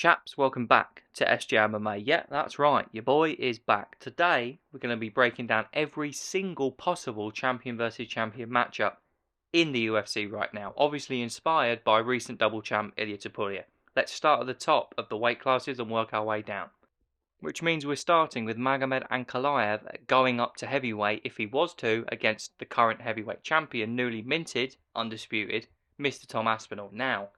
Chaps, welcome back to SG MMA. Yeah, that's right, your boy is back. Today, we're going to be breaking down every single possible champion versus champion matchup in the UFC right now, obviously inspired by recent double champ Ilia Topuria. Let's start at the top of the weight classes and work our way down. Which means we're starting with Magomed Ankalaev going up to heavyweight if he was to, against the current heavyweight champion, newly minted, undisputed, Mr. Tom Aspinall. Now,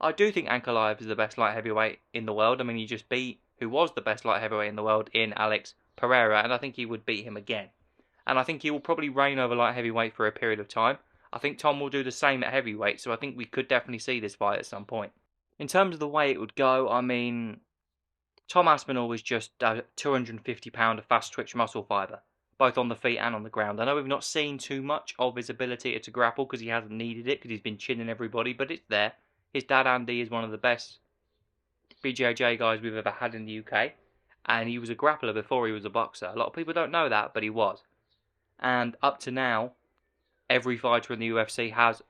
I do think Ankalaev is the best light heavyweight in the world. I mean, he just beat who was the best light heavyweight in the world in Alex Pereira, and I think he would beat him again. And I think he will probably reign over light heavyweight for a period of time. I think Tom will do the same at heavyweight, so I think we could definitely see this fight at some point. In terms of the way it would go, I mean, Tom Aspinall was just a 250-pound of fast twitch muscle fibre, both on the feet and on the ground. I know we've not seen too much of his ability to grapple because he hasn't needed it, because he's been chinning everybody, but it's there. His dad Andy is one of the best BJJ guys we've ever had in the UK, and he was a grappler before he was a boxer. A lot of people don't know that, but he was. And up to now, every fighter in the UFC has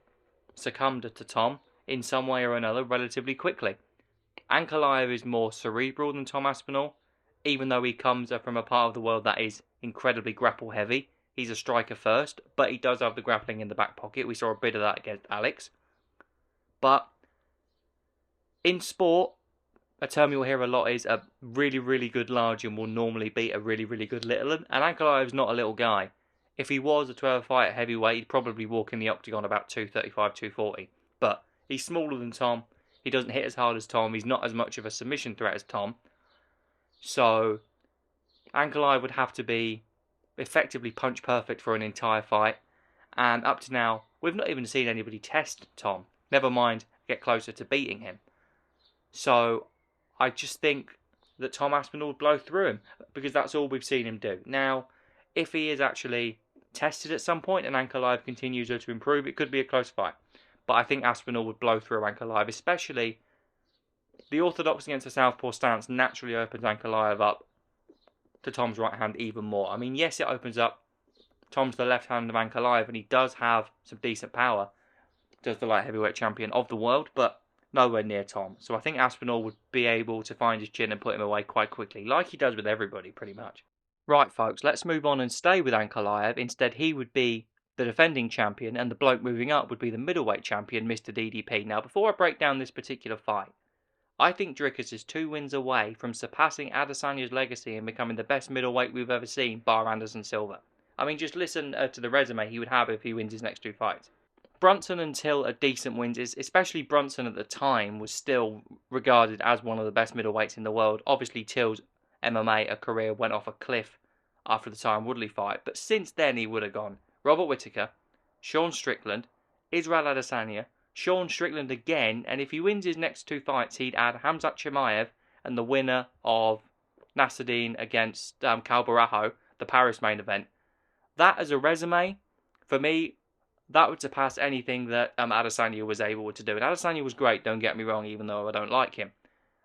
succumbed to Tom in some way or another relatively quickly. Ankalaev is more cerebral than Tom Aspinall, even though he comes from a part of the world that is incredibly grapple heavy. He's a striker first, but he does have the grappling in the back pocket. We saw a bit of that against Alex. But in sport, a term you'll hear a lot is a really, really good large will normally beat a really, really good little one. And Ankalaev's not a little guy. If he was a 12 fight at heavyweight, he'd probably walk in the octagon about 235, 240. But he's smaller than Tom. He doesn't hit as hard as Tom. He's not as much of a submission threat as Tom. So Ankalaev would have to be effectively punch perfect for an entire fight. And up to now, we've not even seen anybody test Tom. Never mind get closer to beating him. So I just think that Tom Aspinall would blow through him because that's all we've seen him do. Now, if he is actually tested at some point and Ankalaev continues to improve, it could be a close fight. But I think Aspinall would blow through Ankalaev, especially the orthodox against the southpaw stance naturally opens Ankalaev up to Tom's right hand even more. I mean, yes, it opens up Tom's the left hand of Ankalaev, and he does have some decent power, does the light heavyweight champion of the world, but nowhere near Tom. So I think Aspinall would be able to find his chin and put him away quite quickly, like he does with everybody, pretty much. Right, folks, let's move on and stay with Ankalaev. Instead, he would be the defending champion, and the bloke moving up would be the middleweight champion, Mr. DDP. Now, before I break down this particular fight, I think Dricus is 2 wins away from surpassing Adesanya's legacy and becoming the best middleweight we've ever seen, bar Anderson Silva. I mean, just listen to the resume he would have if he wins his next 2 fights. Brunson and Till are decent wins, especially Brunson at the time was still regarded as one of the best middleweights in the world. Obviously, Till's MMA career went off a cliff after the Tyron Woodley fight, but since then he would have gone Robert Whittaker, Sean Strickland, Israel Adesanya, Sean Strickland again, and if he wins his next 2 fights, he'd add Khamzat Chimaev and the winner of Nasruddin against Cal Barajo, the Paris main event. That as a resume, for me, that would surpass anything that Adesanya was able to do. And Adesanya was great, don't get me wrong, even though I don't like him.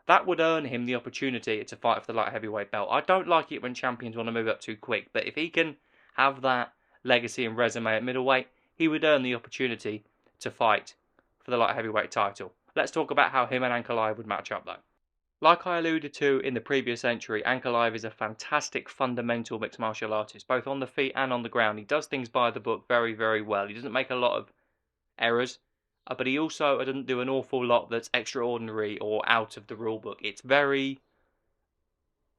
That would earn him the opportunity to fight for the light heavyweight belt. I don't like it when champions want to move up too quick, but if he can have that legacy and resume at middleweight, he would earn the opportunity to fight for the light heavyweight title. Let's talk about how him and Ankalaev would match up, though. Like I alluded to in the previous entry, Ankalaev is a fantastic fundamental mixed martial artist, both on the feet and on the ground. He does things by the book very, very well. He doesn't make a lot of errors, but he also doesn't do an awful lot that's extraordinary or out of the rule book. It's very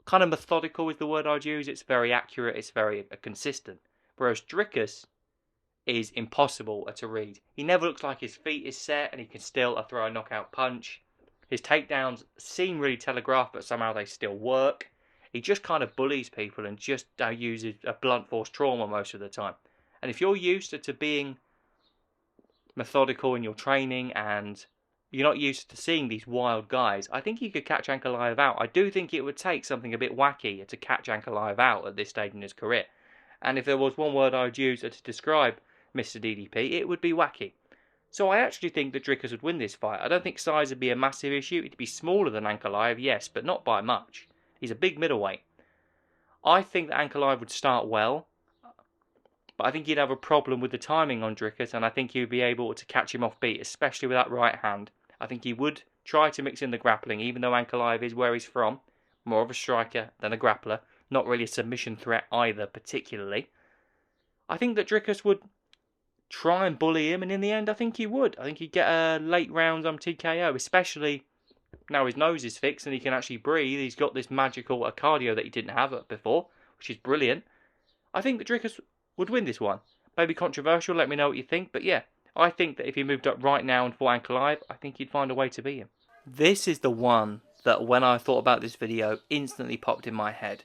kind of methodical is the word I'd use. It's very accurate. It's very consistent. Whereas Dricus is impossible to read. He never looks like his feet is set and he can still throw a knockout punch. His takedowns seem really telegraphed, but somehow they still work. He just kind of bullies people and just uses a blunt force trauma most of the time. And if you're used to being methodical in your training and you're not used to seeing these wild guys, I think you could catch Ankalaev out. I do think it would take something a bit wacky to catch Ankalaev out at this stage in his career. And if there was one word I would use to describe Mr. DDP, it would be wacky. So I actually think that Dricus would win this fight. I don't think size would be a massive issue. He'd be smaller than Ankalaev, yes, but not by much. He's a big middleweight. I think that Ankalaev would start well, but I think he'd have a problem with the timing on Dricus, and I think he would be able to catch him off beat, especially with that right hand. I think he would try to mix in the grappling, even though Ankalaev is where he's from, more of a striker than a grappler, not really a submission threat either particularly. I think that Dricus would try and bully him, and in the end I think he would. I think he'd get a late rounds TKO, especially now his nose is fixed and he can actually breathe. He's got this magical cardio that he didn't have before, which is brilliant. I think that Dricus would win this one. Maybe controversial, let me know what you think, but yeah, I think that if he moved up right now and fought Ankalaev, I think he'd find a way to beat him. This is the one that when I thought about this video, instantly popped in my head.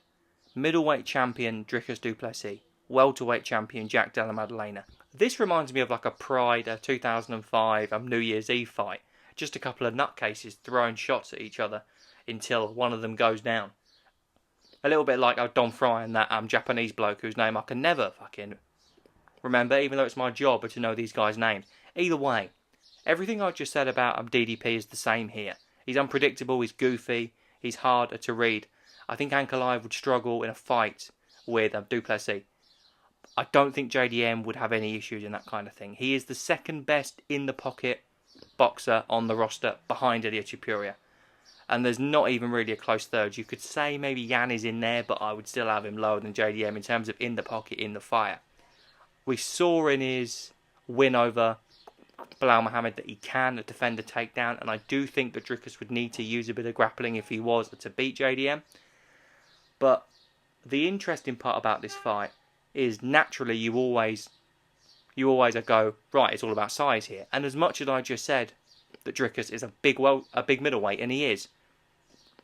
Middleweight champion Dricus du Plessis, welterweight champion Jack Della Maddalena. This reminds me of like a Pride 2005 New Year's Eve fight. Just a couple of nutcases throwing shots at each other until one of them goes down. A little bit like Don Fry and that Japanese bloke whose name I can never fucking remember, even though it's my job to know these guys' names. Either way, everything I just said about DDP is the same here. He's unpredictable, he's goofy, he's hard to read. I think Ankalaev would struggle in a fight with du Plessis. I don't think JDM would have any issues in that kind of thing. He is the second best in the pocket boxer on the roster behind Ilia Topuria. And there's not even really a close third. You could say maybe Yan is in there, but I would still have him lower than JDM in terms of in the pocket, in the fire. We saw in his win over Bilal Muhammad that he can defend a takedown, and I do think that Dricus would need to use a bit of grappling if he was to beat JDM. But the interesting part about this fight is naturally you always go, right, it's all about size here. And as much as I just said that Dricus is a big middleweight, and he is,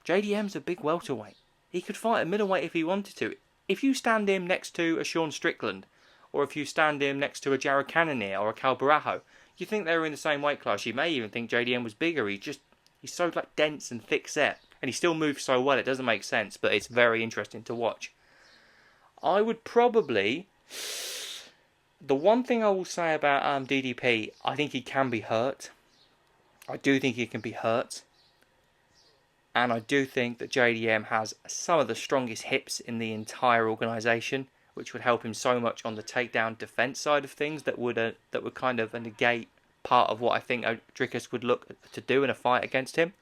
JDM's a big welterweight. He could fight a middleweight if he wanted to. If you stand him next to a Sean Strickland, or if you stand him next to a Jared Cannonier or a Cal Barajo, you think they were in the same weight class. You may even think JDM was bigger. He's so like dense and thick set, and he still moves so well. It doesn't make sense, but it's very interesting to watch. I would probably, the one thing I will say about DDP, I think he can be hurt. I do think he can be hurt. And I do think that JDM has some of the strongest hips in the entire organisation, which would help him so much on the takedown defence side of things that would kind of negate part of what I think Dricus would look to do in a fight against him.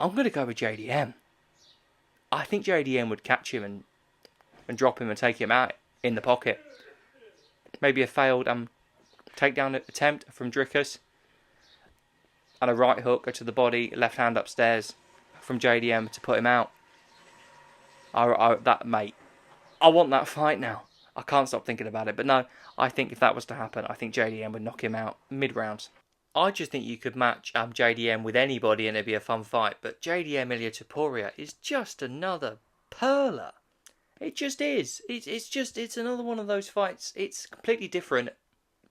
I'm going to go with JDM. I think JDM would catch him and drop him and take him out in the pocket. Maybe a failed takedown attempt from Dricus. And a right hook to the body, left hand upstairs from JDM to put him out. I want that fight now. I can't stop thinking about it. But no, I think if that was to happen, I think JDM would knock him out mid-rounds. I just think you could match JDM with anybody and it'd be a fun fight. But JDM Ilia Topuria is just another perler. It just is. It's another one of those fights. It's completely different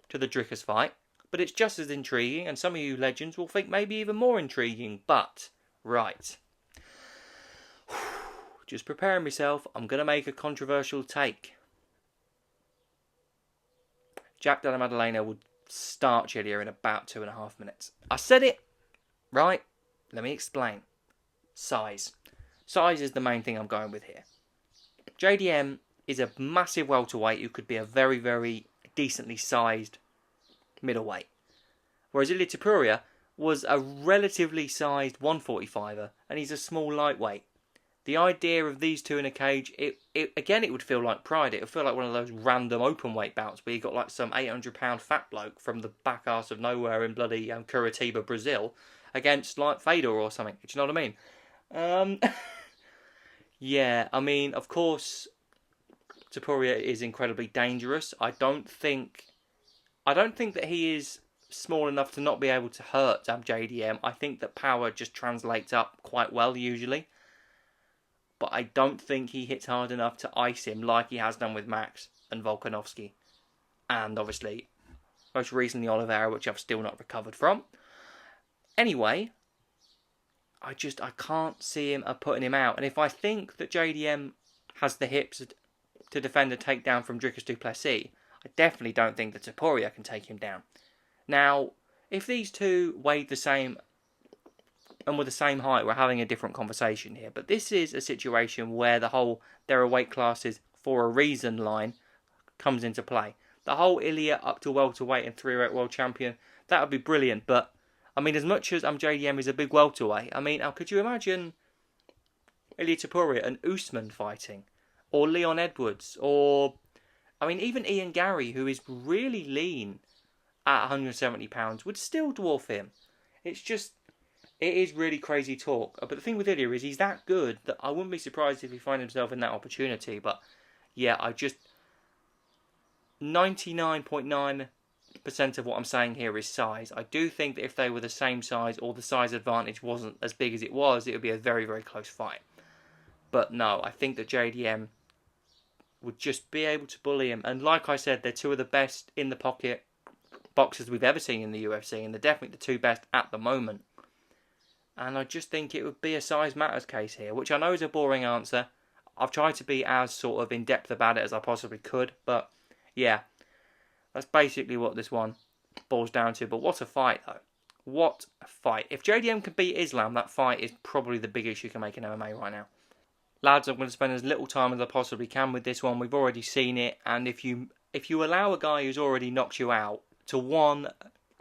to the Dricus fight, but it's just as intriguing, and some of you legends will think maybe even more intriguing. But, right. Just preparing myself, I'm going to make a controversial take. Jack Della Maddalena would start Ilia in about 2.5 minutes. I said it, right? Let me explain. Size. Size is the main thing I'm going with here. JDM is a massive welterweight who could be a very, very decently sized middleweight. Whereas Ilia Topuria was a relatively sized 145er, and he's a small lightweight. The idea of these two in a cage, it would feel like Pride. It would feel like one of those random open weight bouts where you got like some 800-pound fat bloke from the back arse of nowhere in bloody Curitiba, Brazil, against like Fedor or something. Do you know what I mean? Yeah, I mean, of course, Topuria is incredibly dangerous. I don't think that he is small enough to not be able to hurt JDM. I think that power just translates up quite well usually. But I don't think he hits hard enough to ice him like he has done with Max and Volkanovski. And obviously, most recently Oliveira, which I've still not recovered from. Anyway, I can't see him putting him out. And if I think that JDM has the hips to defend a takedown from Dricus du Plessis, I definitely don't think that Topuria can take him down. Now, if these two weighed the same and were the same height, we're having a different conversation here. But this is a situation where the whole there are weight classes for a reason line comes into play. The whole Ilia up to welterweight and 308 world champion, that would be brilliant. But I mean, as much as JDM is a big welterweight, I mean, could you imagine Ilia Topuria and Usman fighting? Or Leon Edwards? Or, I mean, even Ian Gary, who is really lean at 170 pounds, would still dwarf him. It's just, it is really crazy talk. But the thing with Ilia is he's that good that I wouldn't be surprised if he finds himself in that opportunity. But yeah, 99.9% of what I'm saying here is size. I do think that if they were the same size or the size advantage wasn't as big as it would be a very, very close fight. But no, I think that JDM would just be able to bully him. And like I said, they're two of the best in the pocket boxers we've ever seen in the UFC, and they're definitely the two best at the moment. And I just think it would be a size matters case here, which I know is a boring answer. I've tried to be as sort of in-depth about it as I possibly could, but yeah, that's basically what this one boils down to. But what a fight, though. What a fight. If JDM can beat Islam, that fight is probably the biggest you can make in MMA right now. Lads, I'm going to spend as little time as I possibly can with this one. We've already seen it, and if you allow a guy who's already knocked you out to, one,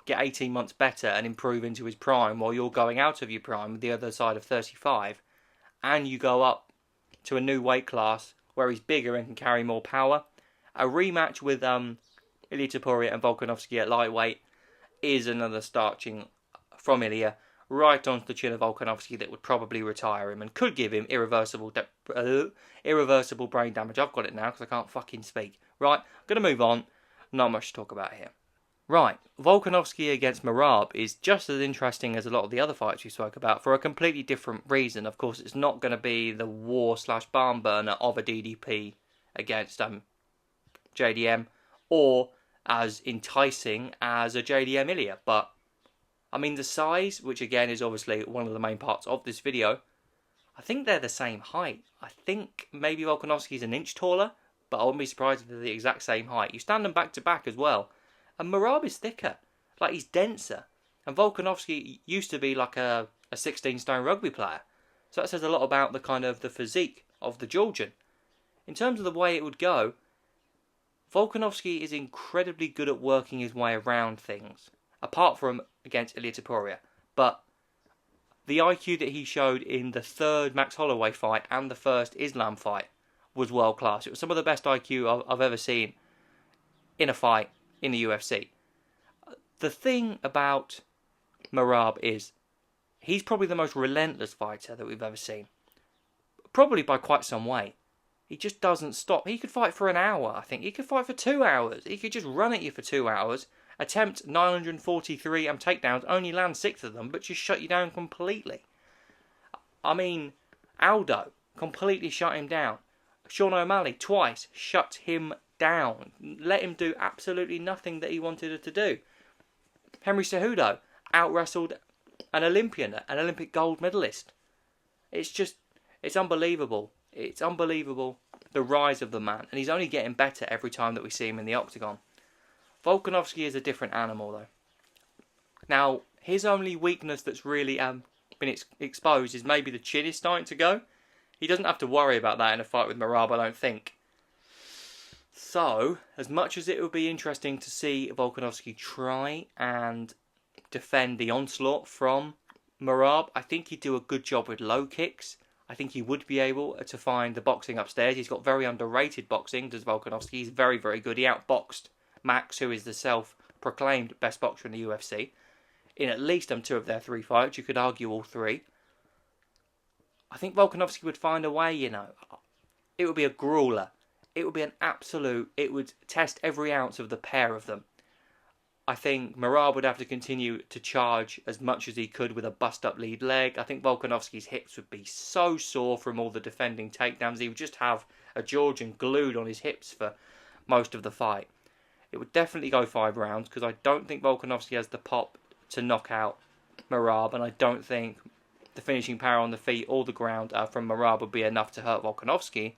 get 18 months better and improve into his prime while you're going out of your prime with the other side of 35, and you go up to a new weight class where he's bigger and can carry more power, a rematch with Ilia Topuria and Volkanovski at lightweight is another starching from Ilia right onto the chin of Volkanovski that would probably retire him and could give him irreversible brain damage. I've got it now because I can't fucking speak. Right, I'm going to move on. Not much to talk about here. Right, Volkanovski against Merab is just as interesting as a lot of the other fights we spoke about for a completely different reason. Of course, it's not going to be the war/barn burner of a DDP against JDM, or as enticing as a JDM Ilia. But, I mean, the size, which again is obviously one of the main parts of this video, I think they're the same height. I think maybe Volkanovski's an inch taller, but I wouldn't be surprised if they're the exact same height. You stand them back to back as well. And Merab is thicker. Like, he's denser. And Volkanovski used to be like a 16-stone rugby player. So that says a lot about the kind of the physique of the Georgian. In terms of the way it would go, Volkanovski is incredibly good at working his way around things. Apart from against Ilia Topuria. But the IQ that he showed in the third Max Holloway fight and the first Islam fight was world class. It was some of the best IQ I've ever seen in a fight in the UFC. The thing about Merab is he's probably the most relentless fighter that we've ever seen. Probably by quite some way. He just doesn't stop. He could fight for an hour, I think. He could fight for 2 hours. He could just run at you for 2 hours, attempt 943 takedowns, only land 6 of them, but just shut you down completely. I mean, Aldo completely shut him down. Sean O'Malley twice shut him down. Let him do absolutely nothing that he wanted to do. Henry Cejudo out-wrestled an Olympian, an Olympic gold medalist. It's unbelievable. It's unbelievable, the rise of the man. And he's only getting better every time that we see him in the octagon. Volkanovski is a different animal, though. Now, his only weakness that's really been exposed is maybe the chin is starting to go. He doesn't have to worry about that in a fight with Merab, I don't think. So, as much as it would be interesting to see Volkanovski try and defend the onslaught from Merab, I think he'd do a good job with low kicks. I think he would be able to find the boxing upstairs. He's got very underrated boxing, does Volkanovski. He's very, very good. He outboxed Max, who is the self-proclaimed best boxer in the UFC, in at least 2 of their 3 fights. You could argue all 3. I think Volkanovski would find a way, you know. It would be a grueler. It would be an absolute... It would test every ounce of the pair of them. I think Merab would have to continue to charge as much as he could with a bust-up lead leg. I think Volkanovski's hips would be so sore from all the defending takedowns. He would just have a Georgian glued on his hips for most of the fight. It would definitely go 5 rounds because I don't think Volkanovski has the pop to knock out Merab, and I don't think the finishing power on the feet or the ground from Merab would be enough to hurt Volkanovski.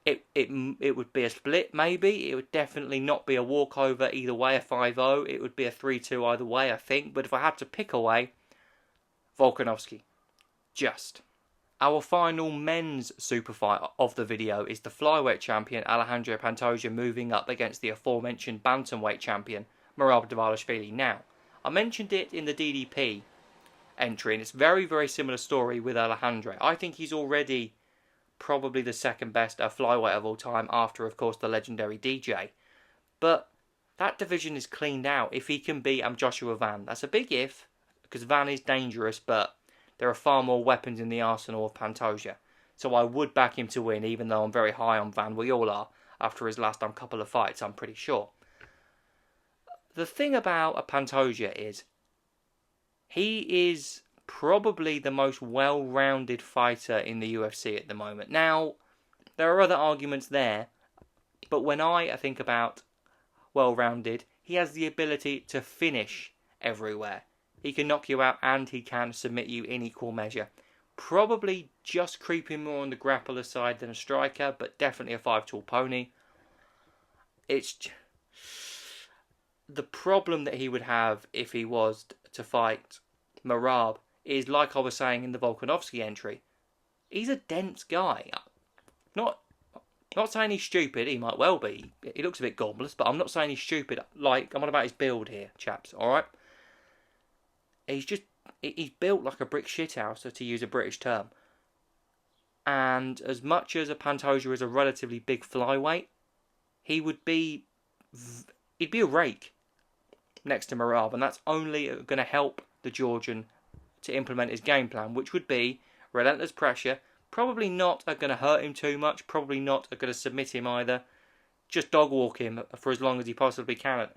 It would be a split, maybe. It would definitely not be a walkover either way, a 5-0. It would be a 3-2 either way, I think. But if I had to pick a way, Volkanovski. Just. Our final men's super fight of the video is the flyweight champion Alejandro Pantoja moving up against the aforementioned bantamweight champion Merab Dvalishvili. Now, I mentioned it in the DDP entry, and it's very, very similar story with Alejandro. I think he's already probably the second best flyweight of all time after, of course, the legendary DJ. But that division is cleaned out if he can beat Joshua Van. That's a big if, because Van is dangerous, but there are far more weapons in the arsenal of Pantoja. So I would back him to win, even though I'm very high on Van. We all are, after his last couple of fights, I'm pretty sure. The thing about a Pantoja is, he is probably the most well-rounded fighter in the UFC at the moment. Now, there are other arguments there, but when I think about well-rounded, he has the ability to finish everywhere. He can knock you out and he can submit you in equal measure. Probably just creeping more on the grappler side than a striker, but definitely a 5-tool pony. It's the problem that he would have if he was to fight Merab is, like I was saying in the Volkanovski entry, he's a dense guy. Not saying he's stupid, he might well be. He looks a bit gobbless, but I'm not saying he's stupid. Like, I'm on about his build here, chaps, alright? He's built like a brick shithouse, to use a British term. And as much as a Pantoja is a relatively big flyweight, he'd be a rake next to Merab, and that's only going to help the Georgian to implement his game plan, which would be relentless pressure. Probably not going to hurt him too much, probably not going to submit him either. Just dog walk him for as long as he possibly can. And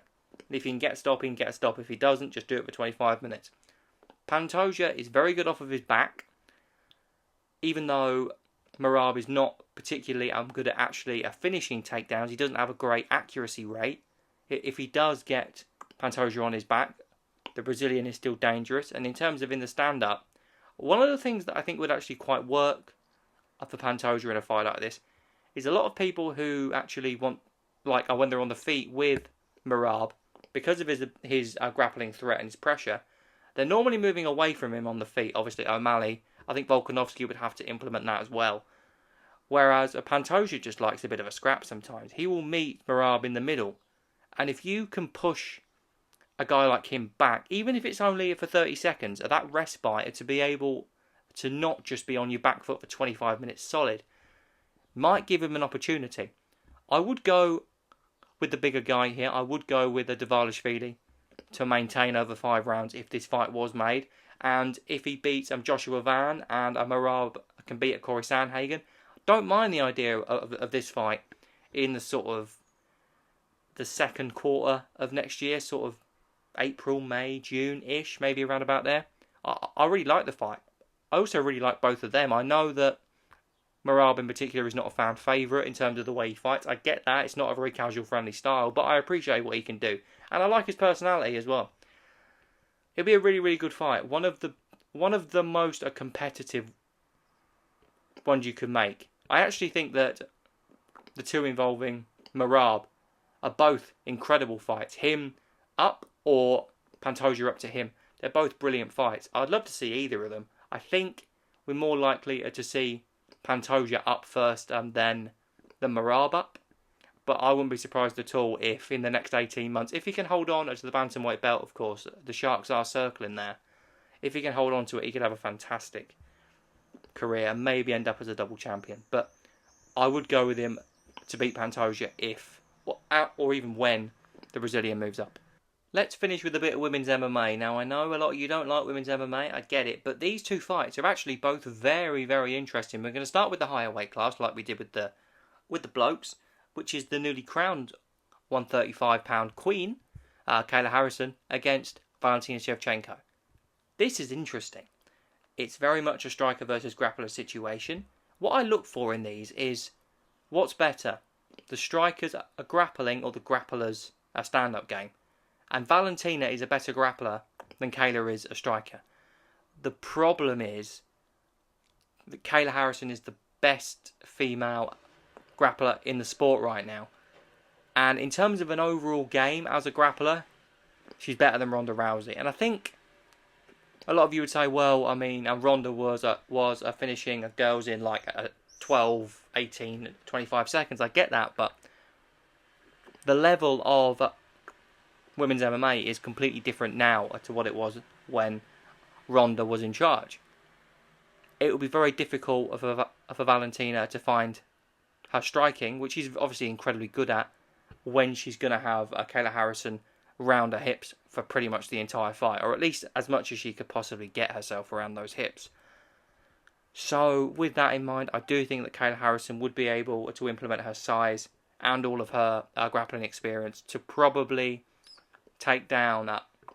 if he can get a stop, he can get a stop. If he doesn't, just do it for 25 minutes. Pantoja is very good off of his back, even though Merab is not particularly good at actually finishing takedowns. He doesn't have a great accuracy rate. If he does get Pantoja on his back, the Brazilian is still dangerous. And in terms of in the stand-up, one of the things that I think would actually quite work for Pantoja in a fight like this is a lot of people who actually want, like when they're on the feet with Merab, because of his grappling threat and his pressure, they're normally moving away from him on the feet. Obviously, O'Malley, I think Volkanovski would have to implement that as well. Whereas a Pantoja just likes a bit of a scrap sometimes. He will meet Merab in the middle. And if you can push a guy like him back, even if it's only for 30 seconds, that respite to be able to not just be on your back foot for 25 minutes solid, might give him an opportunity. I would go with the bigger guy here. I would go with a Dvalishvili to maintain over 5 rounds if this fight was made. And if he beats Joshua Van and Merab can beat Corey Sandhagen, don't mind the idea of this fight in the sort of the second quarter of next year, sort of April, May, June-ish, maybe around about there. I really like the fight. I also really like both of them. I know that Merab in particular is not a fan favourite in terms of the way he fights. I get that. It's not a very casual, friendly style, but I appreciate what he can do. And I like his personality as well. It'll be a really, really good fight. One of the most competitive ones you can make. I actually think that the two involving Merab are both incredible fights. Him up or Pantoja up to him. They're both brilliant fights. I'd love to see either of them. I think we're more likely to see Pantoja up first and then the Merab up. But I wouldn't be surprised at all if in the next 18 months, if he can hold on to the bantamweight belt, of course, the Sharks are circling there. If he can hold on to it, he could have a fantastic career and maybe end up as a double champion. But I would go with him to beat Pantoja if, or even when, the Brazilian moves up. Let's finish with a bit of women's MMA. Now, I know a lot of you don't like women's MMA, I get it, but these two fights are actually both very, very interesting. We're going to start with the higher weight class, like we did with the blokes, which is the newly crowned 135-pound queen, Kayla Harrison, against Valentina Shevchenko. This is interesting. It's very much a striker versus grappler situation. What I look for in these is, what's better, the striker's grappling or the grappler's stand-up game? And Valentina is a better grappler than Kayla is a striker. The problem is that Kayla Harrison is the best female grappler in the sport right now. And in terms of an overall game as a grappler, she's better than Ronda Rousey. And I think a lot of you would say, well, I mean, Ronda was finishing girls in like 12, 18, 25 seconds. I get that, but the level of women's MMA is completely different now to what it was when Ronda was in charge. It will be very difficult for Valentina to find her striking, which she's obviously incredibly good at, when she's going to have Kayla Harrison round her hips for pretty much the entire fight, or at least as much as she could possibly get herself around those hips. So with that in mind, I do think that Kayla Harrison would be able to implement her size and all of her grappling experience to probably take down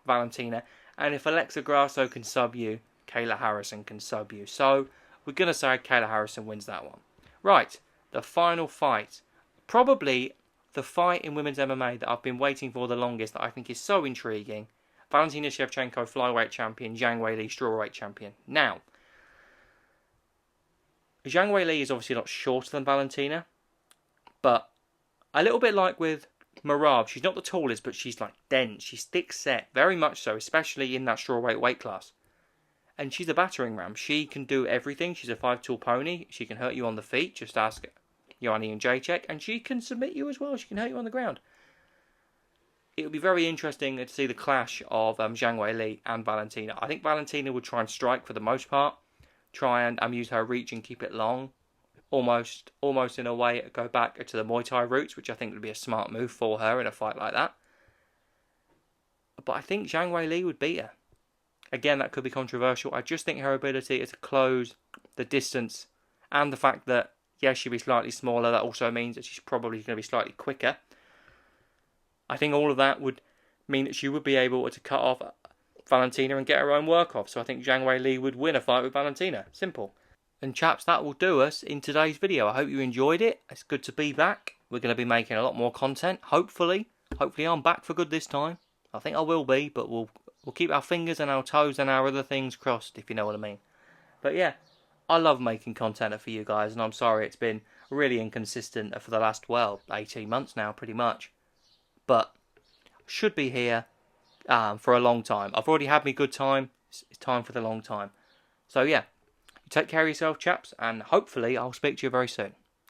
Valentina. And if Alexa Grasso can sub you, Kayla Harrison can sub you. So we're going to say Kayla Harrison wins that one. Right, the final fight. Probably the fight in women's MMA that I've been waiting for the longest, that I think is so intriguing. Valentina Shevchenko, flyweight champion, Zhang Weili, strawweight champion. Now, Zhang Weili is obviously a lot shorter than Valentina, but a little bit like with Merab, she's not the tallest, but she's like dense, she's thick set, very much so, especially in that strawweight weight class. And she's a battering ram. She can do everything. She's a 5-tool pony. She can hurt you on the feet. Just ask Joanna Jędrzejczyk. And she can submit you as well. She can hurt you on the ground. It would be very interesting to see the clash of Zhang Weili and Valentina. I think Valentina would try and strike for the most part. Try and use her reach and keep it long. Almost in a way, go back to the Muay Thai roots, which I think would be a smart move for her in a fight like that. But I think Zhang Weili would beat her. Again, that could be controversial. I just think her ability to close the distance and the fact that, yes, she'll be slightly smaller, that also means that she's probably going to be slightly quicker. I think all of that would mean that she would be able to cut off Valentina and get her own work off. So I think Zhang Weili would win a fight with Valentina. Simple. And chaps, that will do us in today's video. I hope you enjoyed it. It's good to be back. We're going to be making a lot more content, hopefully. Hopefully I'm back for good this time. I think I will be, but we'll keep our fingers and our toes and our other things crossed, if you know what I mean. But yeah, I love making content for you guys, and I'm sorry it's been really inconsistent for the last, 18 months now, pretty much. But should be here for a long time. I've already had me good time. It's time for the long time. So yeah, take care of yourself, chaps, and hopefully I'll speak to you very soon.